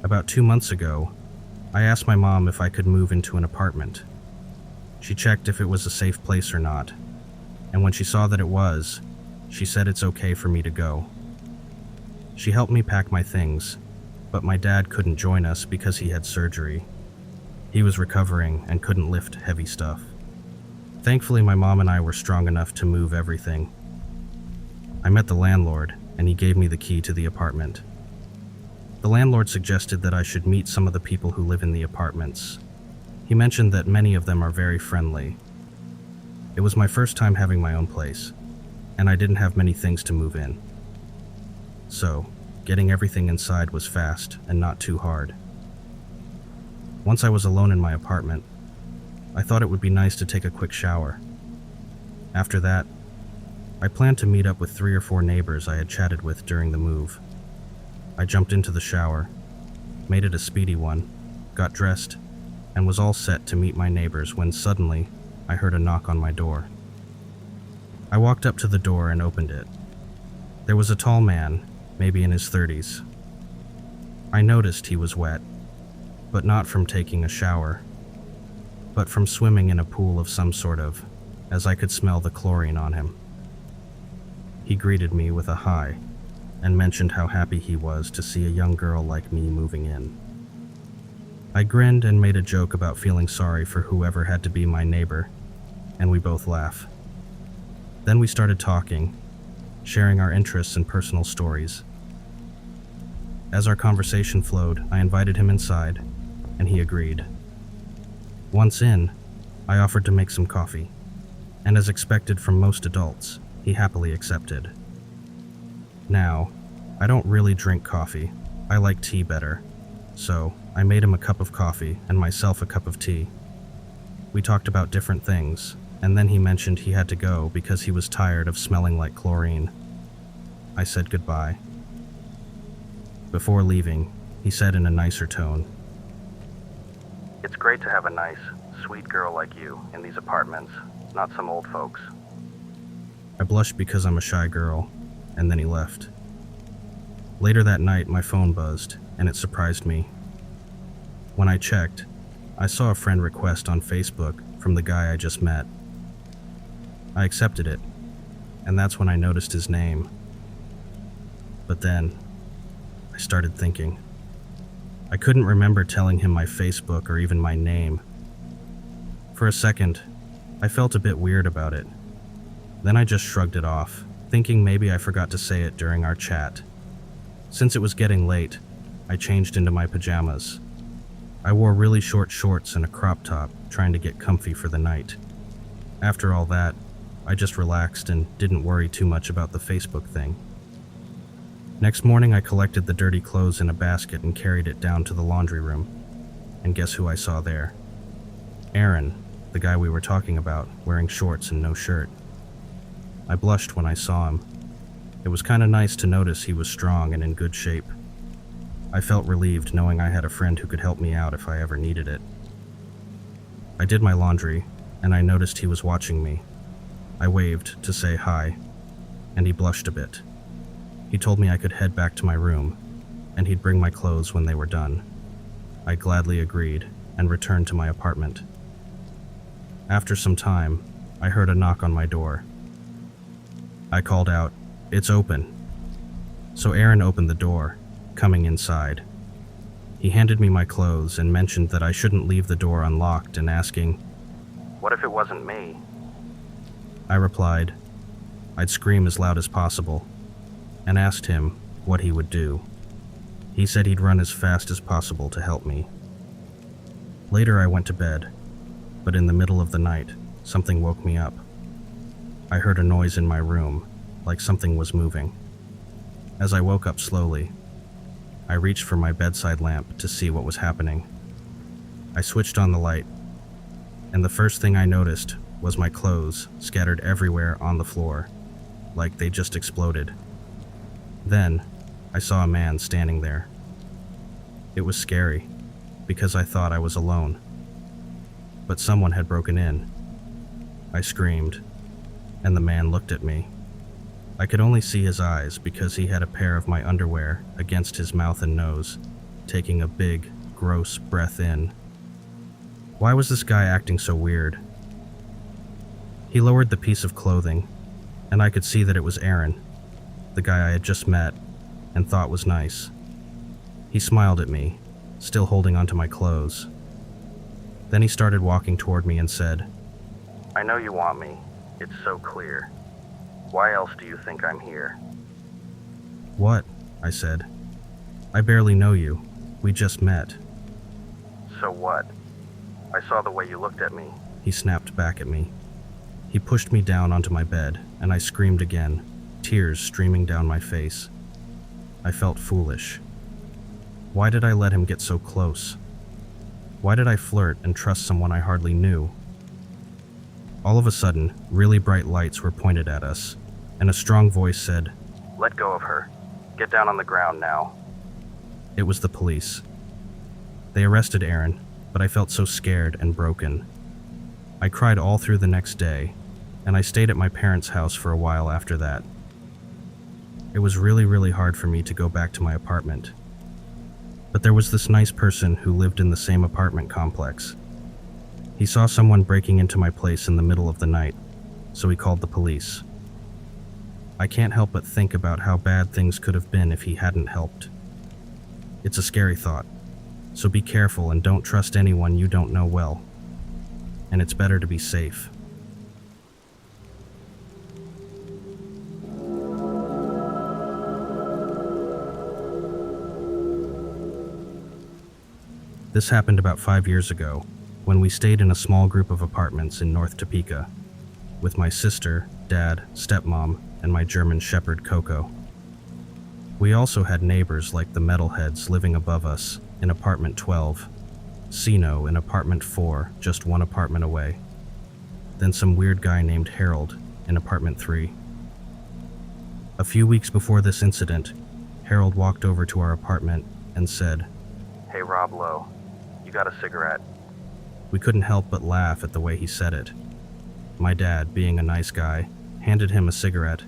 About 2 months ago, I asked my mom if I could move into an apartment. She checked if it was a safe place or not, and when she saw that it was, she said it's okay for me to go. She helped me pack my things, but my dad couldn't join us because he had surgery. He was recovering and couldn't lift heavy stuff. Thankfully, my mom and I were strong enough to move everything. I met the landlord, and he gave me the key to the apartment. The landlord suggested that I should meet some of the people who live in the apartments. He mentioned that many of them are very friendly. It was my first time having my own place, and I didn't have many things to move in. So, getting everything inside was fast and not too hard. Once I was alone in my apartment, I thought it would be nice to take a quick shower. After that, I planned to meet up with 3 or 4 neighbors I had chatted with during the move. I jumped into the shower, made it a speedy one, got dressed, and was all set to meet my neighbors when suddenly I heard a knock on my door. I walked up to the door and opened it. There was a tall man, maybe in his 30s. I noticed he was wet, but not from taking a shower, but from swimming in a pool of some sort of, as I could smell the chlorine on him. He greeted me with a hi, and mentioned how happy he was to see a young girl like me moving in. I grinned and made a joke about feeling sorry for whoever had to be my neighbor, and we both laughed. Then we started talking, sharing our interests and personal stories. As our conversation flowed, I invited him inside, and he agreed. Once in, I offered to make some coffee, and as expected from most adults, he happily accepted. Now, I don't really drink coffee. I like tea better, so I made him a cup of coffee and myself a cup of tea. We talked about different things, and then he mentioned he had to go because he was tired of smelling like chlorine. I said goodbye. Before leaving, he said in a nicer tone, "It's great to have a nice, sweet girl like you in these apartments, not some old folks." I blushed because I'm a shy girl, and then he left. Later that night, my phone buzzed, and it surprised me. When I checked, I saw a friend request on Facebook from the guy I just met. I accepted it, and that's when I noticed his name. But then, I started thinking. I couldn't remember telling him my Facebook or even my name. For a second, I felt a bit weird about it. Then I just shrugged it off, thinking maybe I forgot to say it during our chat. Since it was getting late, I changed into my pajamas. I wore really short shorts and a crop top, trying to get comfy for the night. After all that, I just relaxed and didn't worry too much about the Facebook thing. Next morning, I collected the dirty clothes in a basket and carried it down to the laundry room. And guess who I saw there? Aaron, the guy we were talking about, wearing shorts and no shirt. I blushed when I saw him. It was kind of nice to notice he was strong and in good shape. I felt relieved knowing I had a friend who could help me out if I ever needed it. I did my laundry, and I noticed he was watching me. I waved to say hi, and he blushed a bit. He told me I could head back to my room, and he'd bring my clothes when they were done. I gladly agreed and returned to my apartment. After some time, I heard a knock on my door. I called out, "It's open." So Aaron opened the door, coming inside. He handed me my clothes and mentioned that I shouldn't leave the door unlocked and asking, "What if it wasn't me?" I replied, I'd scream as loud as possible, and asked him what he would do. He said he'd run as fast as possible to help me. Later I went to bed, but in the middle of the night, something woke me up. I heard a noise in my room, like something was moving. As I woke up slowly, I reached for my bedside lamp to see what was happening. I switched on the light, and the first thing I noticed was my clothes scattered everywhere on the floor, like they just exploded. Then, I saw a man standing there. It was scary, because I thought I was alone. But someone had broken in. I screamed, and the man looked at me. I could only see his eyes because he had a pair of my underwear against his mouth and nose, taking a big, gross breath in. Why was this guy acting so weird? He lowered the piece of clothing, and I could see that it was Aaron, the guy I had just met and thought was nice. He smiled at me, still holding onto my clothes. Then he started walking toward me and said, "I know you want me. It's so clear. Why else do you think I'm here?" "What?" I said. "I barely know you. We just met." "So what? I saw the way you looked at me," he snapped back at me. He pushed me down onto my bed, and I screamed again, tears streaming down my face. I felt foolish. Why did I let him get so close? Why did I flirt and trust someone I hardly knew? All of a sudden, really bright lights were pointed at us, and a strong voice said, "Let go of her. Get down on the ground now." It was the police. They arrested Aaron, but I felt so scared and broken. I cried all through the next day, and I stayed at my parents' house for a while after that. It was really hard for me to go back to my apartment. But there was this nice person who lived in the same apartment complex. He saw someone breaking into my place in the middle of the night, so he called the police. I can't help but think about how bad things could have been if he hadn't helped. It's a scary thought, so be careful and don't trust anyone you don't know well. And it's better to be safe. This happened about 5 years ago, when we stayed in a small group of apartments in North Topeka, with my sister, dad, stepmom, and my German Shepherd Coco. We also had neighbors like the Metalheads living above us in apartment 12, Sino in apartment 4, just one apartment away, then some weird guy named Harold in apartment 3. A few weeks before this incident, Harold walked over to our apartment and said, "Hey Rob Lowe, you got a cigarette?" We couldn't help but laugh at the way he said it. My dad, being a nice guy, handed him a cigarette,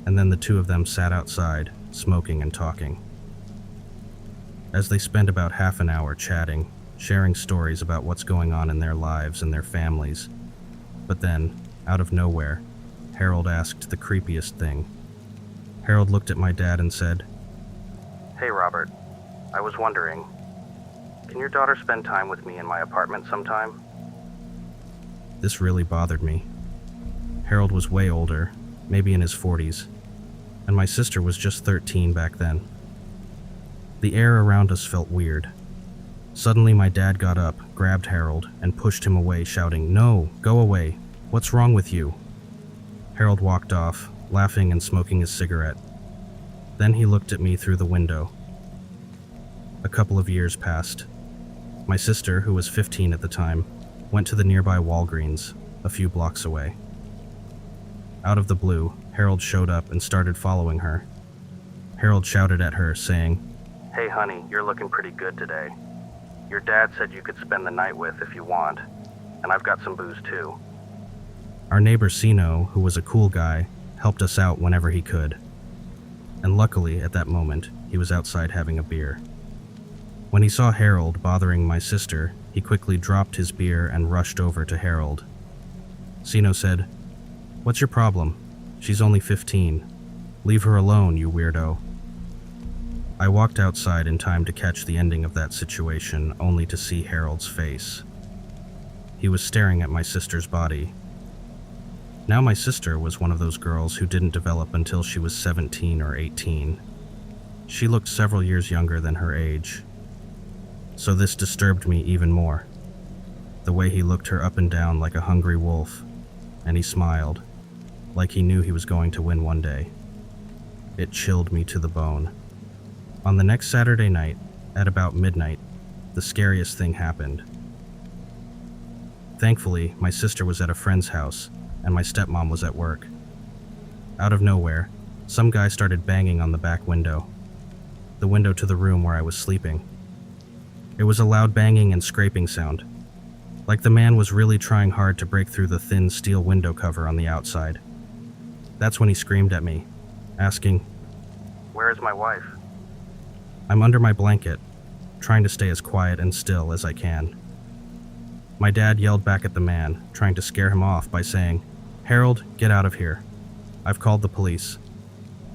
and then the two of them sat outside, smoking and talking. As they spent about half an hour chatting, sharing stories about what's going on in their lives and their families. But then, out of nowhere, Harold asked the creepiest thing. Harold looked at my dad and said, "Hey Robert, I was wondering, can your daughter spend time with me in my apartment sometime?" This really bothered me. Harold was way older, maybe in his 40s, and my sister was just 13 back then. The air around us felt weird. Suddenly my dad got up, grabbed Harold, and pushed him away, shouting, "No, go away. What's wrong with you?" Harold walked off, laughing and smoking his cigarette. Then he looked at me through the window. A couple of years passed. My sister, who was 15 at the time, went to the nearby Walgreens, a few blocks away. Out of the blue, Harold showed up and started following her. Harold shouted at her, saying, "Hey honey, you're looking pretty good today. Your dad said you could spend the night with if you want, and I've got some booze too." Our neighbor Sino, who was a cool guy, helped us out whenever he could. And luckily, at that moment, he was outside having a beer. When he saw Harold bothering my sister, he quickly dropped his beer and rushed over to Harold. Sino said, "What's your problem? She's only 15. Leave her alone, you weirdo." I walked outside in time to catch the ending of that situation, only to see Harold's face. He was staring at my sister's body. Now my sister was one of those girls who didn't develop until she was 17 or 18. She looked several years younger than her age. So this disturbed me even more. The way he looked her up and down like a hungry wolf, and he smiled, like he knew he was going to win one day. It chilled me to the bone. On the next Saturday night, at about midnight, the scariest thing happened. Thankfully, my sister was at a friend's house, and my stepmom was at work. Out of nowhere, some guy started banging on the back window, the window to the room where I was sleeping. It was a loud banging and scraping sound, like the man was really trying hard to break through the thin steel window cover on the outside. That's when he screamed at me, asking, "Where is my wife?" "I'm under my blanket," trying to stay as quiet and still as I can. My dad yelled back at the man, trying to scare him off by saying, "Harold, get out of here. I've called the police."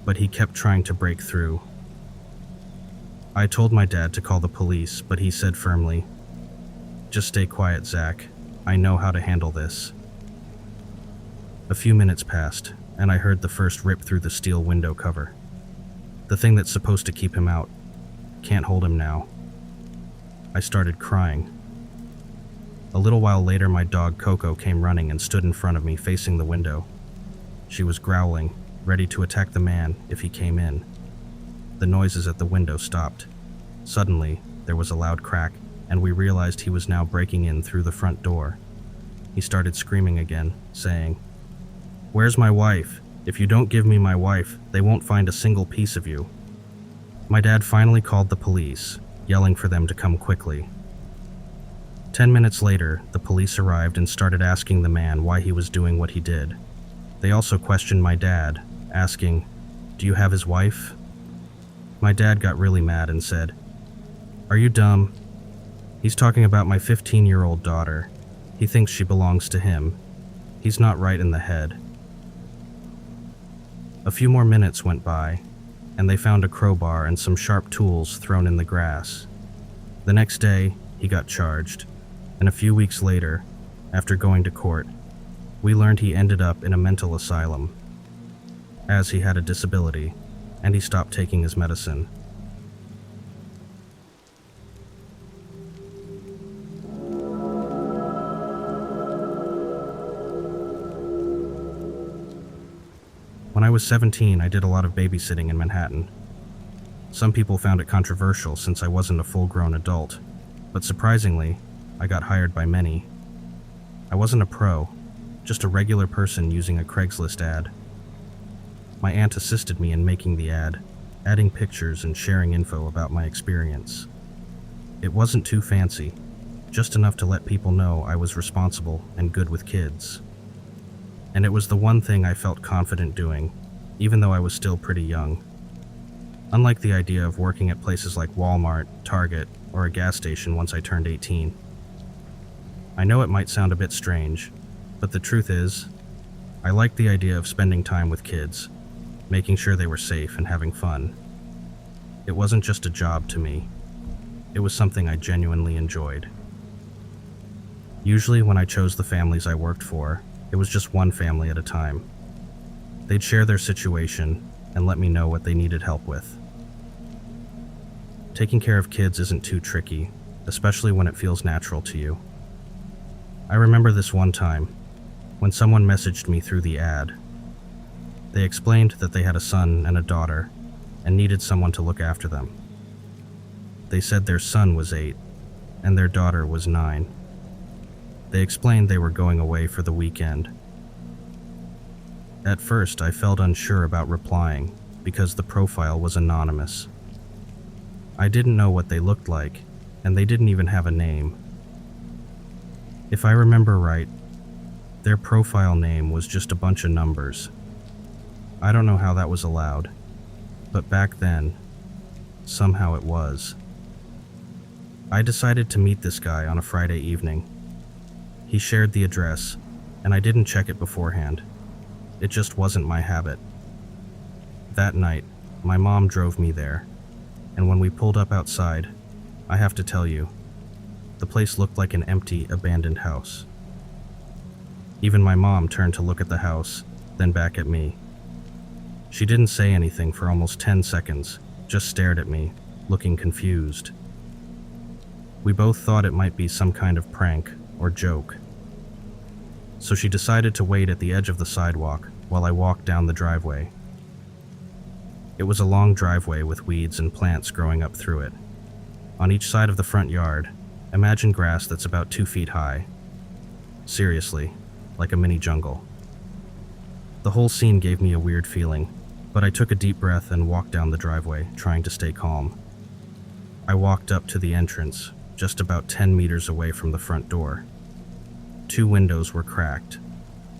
But he kept trying to break through. I told my dad to call the police, but he said firmly, "Just stay quiet, Zach. I know how to handle this." A few minutes passed, and I heard the first rip through the steel window cover. The thing that's supposed to keep him out. Can't hold him now. I started crying. A little while later, my dog Coco came running and stood in front of me facing the window. She was growling, ready to attack the man if he came in. The noises at the window stopped. Suddenly, there was a loud crack, and we realized he was now breaking in through the front door. He started screaming again, saying, "Where's my wife? If you don't give me my wife, they won't find a single piece of you." My dad finally called the police, yelling for them to come quickly. 10 minutes later, the police arrived and started asking the man why he was doing what he did. They also questioned my dad, asking, "Do you have his wife?" My dad got really mad and said, "Are you dumb? He's talking about my 15-year-old daughter. He thinks she belongs to him. He's not right in the head." A few more minutes went by, and they found a crowbar and some sharp tools thrown in the grass. The next day, he got charged, and a few weeks later, after going to court, we learned he ended up in a mental asylum, as he had a disability, and he stopped taking his medicine. When I was 17, I did a lot of babysitting in Manhattan. Some people found it controversial since I wasn't a full-grown adult, but surprisingly, I got hired by many. I wasn't a pro, just a regular person using a Craigslist ad. My aunt assisted me in making the ad, adding pictures and sharing info about my experience. It wasn't too fancy, just enough to let people know I was responsible and good with kids. And it was the one thing I felt confident doing, even though I was still pretty young. Unlike the idea of working at places like Walmart, Target, or a gas station once I turned 18. I know it might sound a bit strange, but the truth is, I liked the idea of spending time with kids, making sure they were safe and having fun. It wasn't just a job to me. It was something I genuinely enjoyed. Usually when I chose the families I worked for, it was just one family at a time. They'd share their situation and let me know what they needed help with. Taking care of kids isn't too tricky, especially when it feels natural to you. I remember this one time, when someone messaged me through the ad. They explained that they had a son and a daughter, and needed someone to look after them. They said their son was 8, and their daughter was 9. They explained they were going away for the weekend. At first, I felt unsure about replying because the profile was anonymous. I didn't know what they looked like, and they didn't even have a name. If I remember right, their profile name was just a bunch of numbers. I don't know how that was allowed, but back then, somehow it was. I decided to meet this guy on a Friday evening. He shared the address, and I didn't check it beforehand. It just wasn't my habit. That night, my mom drove me there, and when we pulled up outside, I have to tell you, the place looked like an empty, abandoned house. Even my mom turned to look at the house, then back at me. She didn't say anything for almost 10 seconds, just stared at me, looking confused. We both thought it might be some kind of prank or joke. So she decided to wait at the edge of the sidewalk while I walked down the driveway. It was a long driveway with weeds and plants growing up through it. On each side of the front yard, imagine grass that's about 2 feet high. Seriously, like a mini jungle. The whole scene gave me a weird feeling, but I took a deep breath and walked down the driveway, trying to stay calm. I walked up to the entrance, just about 10 meters away from the front door. 2 windows were cracked,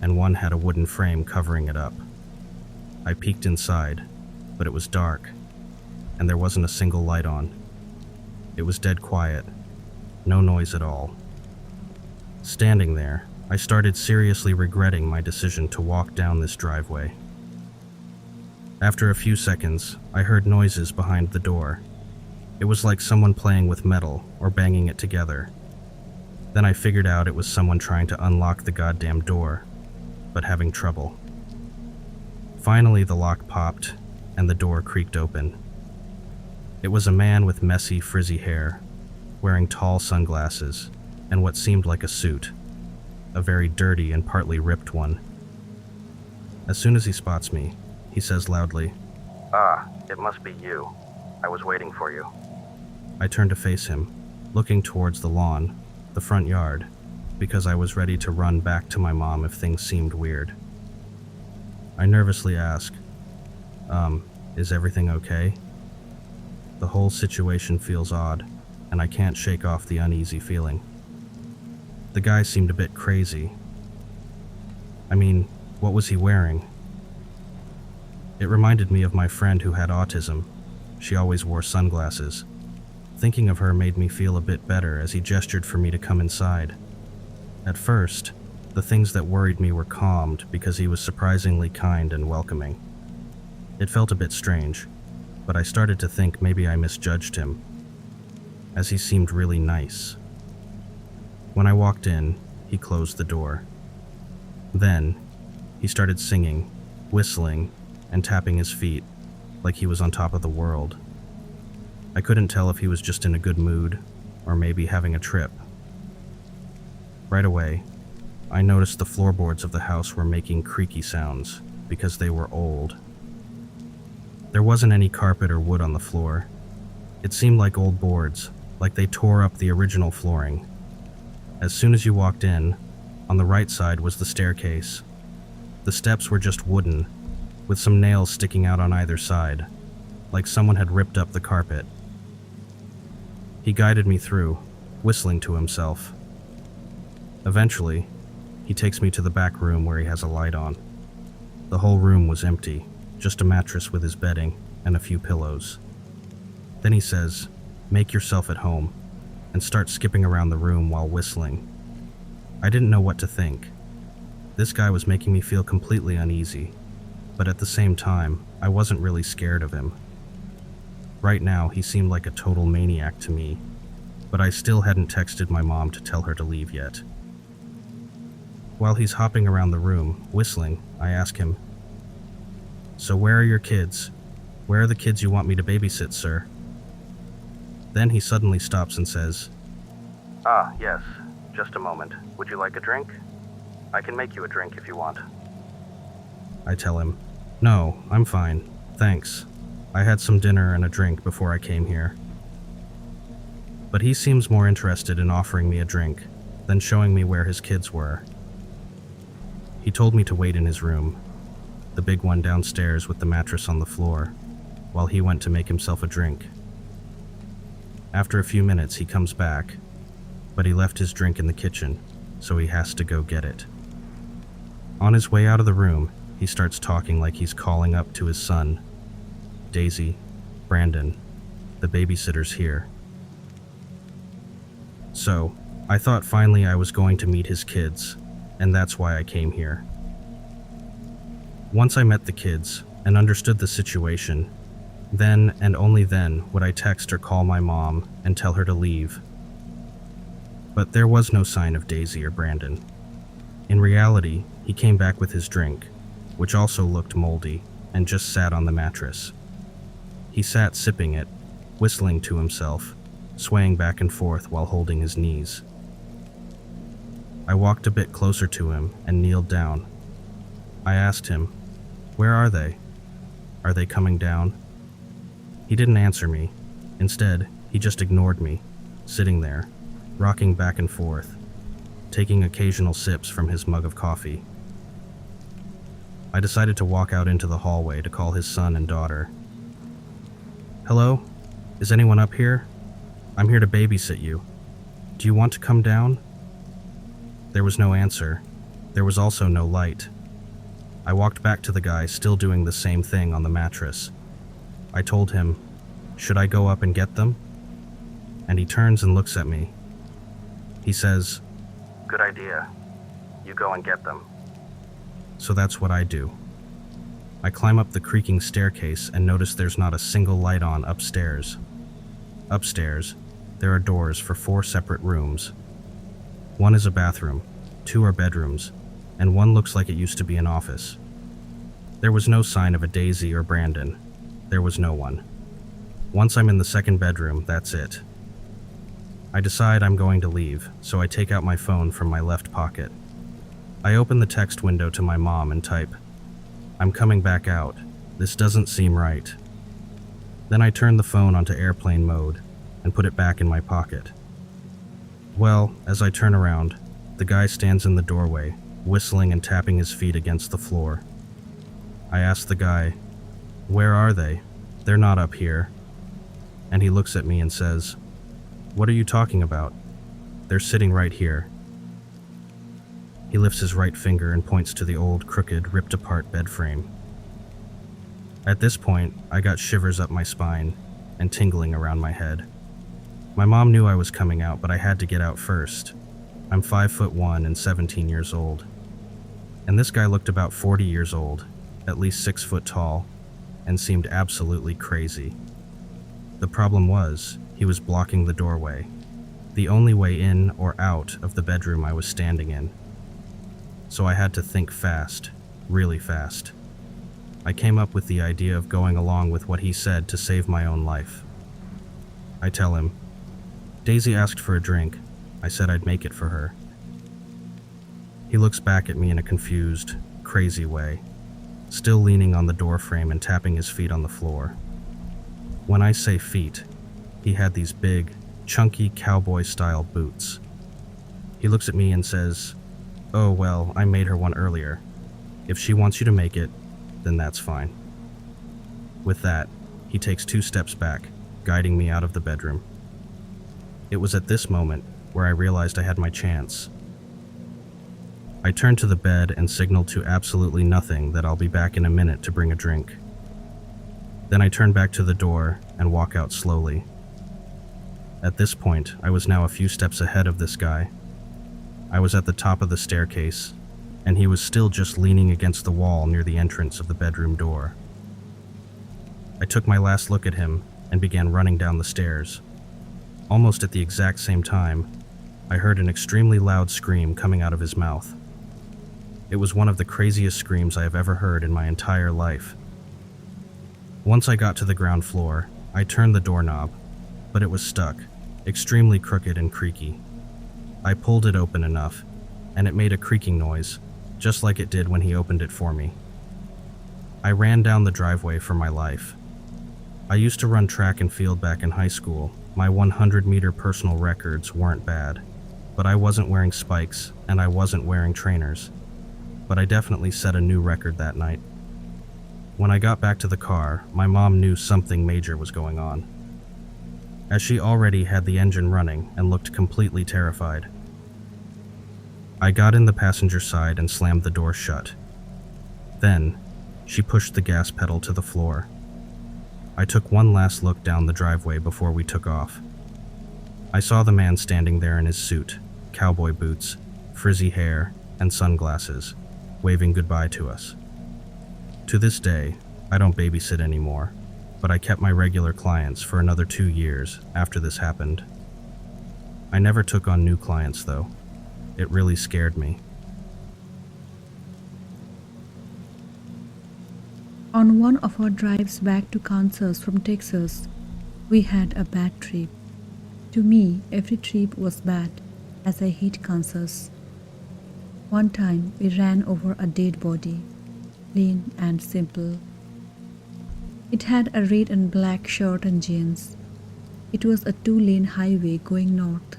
and one had a wooden frame covering it up. I peeked inside, but it was dark, and there wasn't a single light on. It was dead quiet, no noise at all. Standing there, I started seriously regretting my decision to walk down this driveway. After a few seconds, I heard noises behind the door. It was like someone playing with metal or banging it together. Then I figured out it was someone trying to unlock the goddamn door, but having trouble. Finally, the lock popped and the door creaked open. It was a man with messy, frizzy hair, wearing tall sunglasses and what seemed like a suit, a very dirty and partly ripped one. As soon as he spots me, he says loudly, "Ah, it must be you. I was waiting for you." I turn to face him, looking towards the lawn, the front yard, because I was ready to run back to my mom if things seemed weird. I nervously ask, is everything okay? The whole situation feels odd, and I can't shake off the uneasy feeling. The guy seemed a bit crazy. I mean, what was he wearing? It reminded me of my friend who had autism. She always wore sunglasses. Thinking of her made me feel a bit better as he gestured for me to come inside. At first, the things that worried me were calmed because he was surprisingly kind and welcoming. It felt a bit strange, but I started to think maybe I misjudged him, as he seemed really nice. When I walked in, he closed the door. Then, he started singing, whistling, and tapping his feet like he was on top of the world. I couldn't tell if he was just in a good mood or maybe having a trip. Right away, I noticed the floorboards of the house were making creaky sounds because they were old. There wasn't any carpet or wood on the floor. It seemed like old boards, like they tore up the original flooring. As soon as you walked in, on the right side was the staircase. The steps were just wooden, with some nails sticking out on either side, like someone had ripped up the carpet. He guided me through, whistling to himself. Eventually, he takes me to the back room where he has a light on. The whole room was empty, just a mattress with his bedding and a few pillows. Then he says, "Make yourself at home," and start skipping around the room while whistling. I didn't know what to think. This guy was making me feel completely uneasy, but at the same time, I wasn't really scared of him. Right now, he seemed like a total maniac to me, but I still hadn't texted my mom to tell her to leave yet. While he's hopping around the room, whistling, I ask him, "So where are your kids? Where are the kids you want me to babysit, sir?" Then he suddenly stops and says, "Ah, yes, just a moment. Would you like a drink? I can make you a drink if you want." I tell him, "No, I'm fine, thanks. I had some dinner and a drink before I came here." But he seems more interested in offering me a drink than showing me where his kids were. He told me to wait in his room, the big one downstairs with the mattress on the floor, while he went to make himself a drink. After a few minutes, he comes back, but he left his drink in the kitchen, so he has to go get it. On his way out of the room, he starts talking like he's calling up to his son, "Daisy, Brandon, the babysitter's here." So, I thought finally I was going to meet his kids, and that's why I came here. Once I met the kids and understood the situation, then and only then would I text or call my mom and tell her to leave. But there was no sign of Daisy or Brandon. In reality, he came back with his drink, which also looked moldy, and just sat on the mattress. He sat sipping it, whistling to himself, swaying back and forth while holding his knees. I walked a bit closer to him and kneeled down. I asked him, "Where are they? Are they coming down?" He didn't answer me. Instead, he just ignored me, sitting there, rocking back and forth, taking occasional sips from his mug of coffee. I decided to walk out into the hallway to call his son and daughter. "Hello? Is anyone up here? I'm here to babysit you. Do you want to come down?" There was no answer. There was also no light. I walked back to the guy still doing the same thing on the mattress. I told him, "Should I go up and get them?" and he turns and looks at me. He says, "Good idea. You go and get them." So that's what I do. I climb up the creaking staircase and notice there's not a single light on upstairs. Upstairs, there are doors for 4 separate rooms. One is a bathroom, 2 are bedrooms, and one looks like it used to be an office. There was no sign of a Daisy or Brandon. There was no one. Once I'm in the second bedroom, that's it. I decide I'm going to leave, so I take out my phone from my left pocket. I open the text window to my mom and type, "I'm coming back out. This doesn't seem right." Then I turn the phone onto airplane mode and put it back in my pocket. Well, as I turn around, the guy stands in the doorway, whistling and tapping his feet against the floor. I ask the guy, "Where are they? They're not up here." And he looks at me and says, "What are you talking about? They're sitting right here." He lifts his right finger and points to the old, crooked, ripped-apart bed frame. At this point, I got shivers up my spine and tingling around my head. My mom knew I was coming out, but I had to get out first. I'm 5'1" and 17 years old. And this guy looked about 40 years old, at least 6 foot tall, and seemed absolutely crazy. The problem was, he was blocking the doorway, the only way in or out of the bedroom I was standing in. So I had to think fast, really fast. I came up with the idea of going along with what he said to save my own life. I tell him, "Daisy asked for a drink. I said I'd make it for her." He looks back at me in a confused, crazy way, still leaning on the door frame and tapping his feet on the floor. When I say feet, he had these big, chunky cowboy-style boots. He looks at me and says, "Oh, well, I made her one earlier. If she wants you to make it, then that's fine." With that, he takes 2 steps back, guiding me out of the bedroom. It was at this moment where I realized I had my chance. I turned to the bed and signaled to absolutely nothing that I'll be back in a minute to bring a drink. Then I turn back to the door and walk out slowly. At this point, I was now a few steps ahead of this guy. I was at the top of the staircase, and he was still just leaning against the wall near the entrance of the bedroom door. I took my last look at him and began running down the stairs. Almost at the exact same time, I heard an extremely loud scream coming out of his mouth. It was one of the craziest screams I have ever heard in my entire life. Once I got to the ground floor, I turned the doorknob, but it was stuck, extremely crooked and creaky. I pulled it open enough, and it made a creaking noise, just like it did when he opened it for me. I ran down the driveway for my life. I used to run track and field back in high school. My 100-meter personal records weren't bad, but I wasn't wearing spikes and I wasn't wearing trainers. But I definitely set a new record that night. When I got back to the car, my mom knew something major was going on, as she already had the engine running and looked completely terrified. I got in the passenger side and slammed the door shut. Then, she pushed the gas pedal to the floor. I took one last look down the driveway before we took off. I saw the man standing there in his suit, cowboy boots, frizzy hair, and sunglasses, waving goodbye to us. To this day, I don't babysit anymore, but I kept my regular clients for another 2 years after this happened. I never took on new clients, though. It really scared me. On one of our drives back to Kansas from Texas, we had a bad trip. To me, every trip was bad, as I hate Kansas. One time, we ran over a dead body, lean and simple. It had a red and black shirt and jeans. It was a 2-lane highway going north.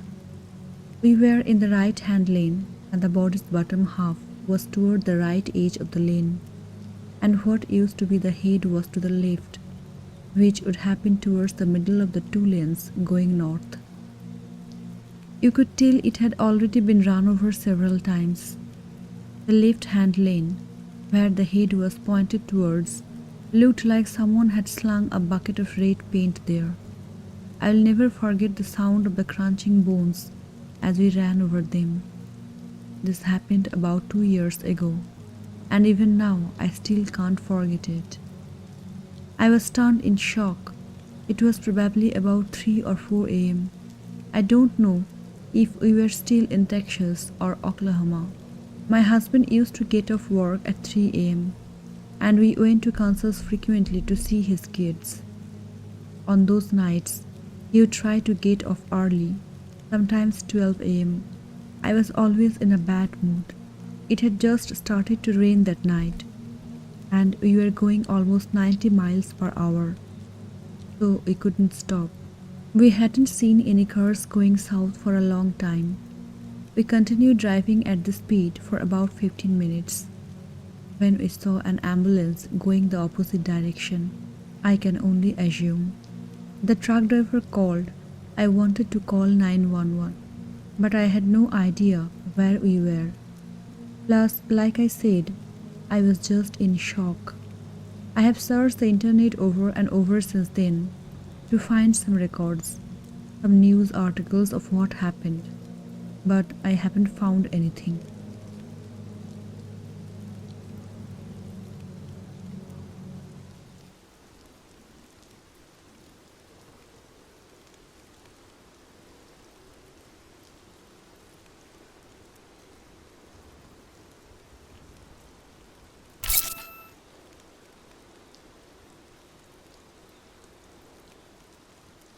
We were in the right-hand lane, and the body's bottom half was toward the right edge of the lane, and what used to be the head was to the left, which would have been towards the middle of the 2 lanes going north. You could tell it had already been run over several times. The left-hand lane, where the head was pointed towards, looked like someone had slung a bucket of red paint there. I'll never forget the sound of the crunching bones as we ran over them. This happened about 2 years ago, and even now I still can't forget it. I was stunned in shock. It was probably about 3 or 4 a.m. I don't know if we were still in Texas or Oklahoma. My husband used to get off work at 3 a.m., and we went to Kansas frequently to see his kids. On those nights, he would try to get off early, sometimes 12 a.m. I was always in a bad mood. It had just started to rain that night, and we were going almost 90 miles per hour, so we couldn't stop. We hadn't seen any cars going south for a long time. We continued driving at this speed for about 15 minutes when we saw an ambulance going the opposite direction. I can only assume. The truck driver called. I wanted to call 911, but I had no idea where we were. Plus, like I said, I was just in shock. I have searched the internet over and over since then to find some records, some news articles of what happened, but I haven't found anything.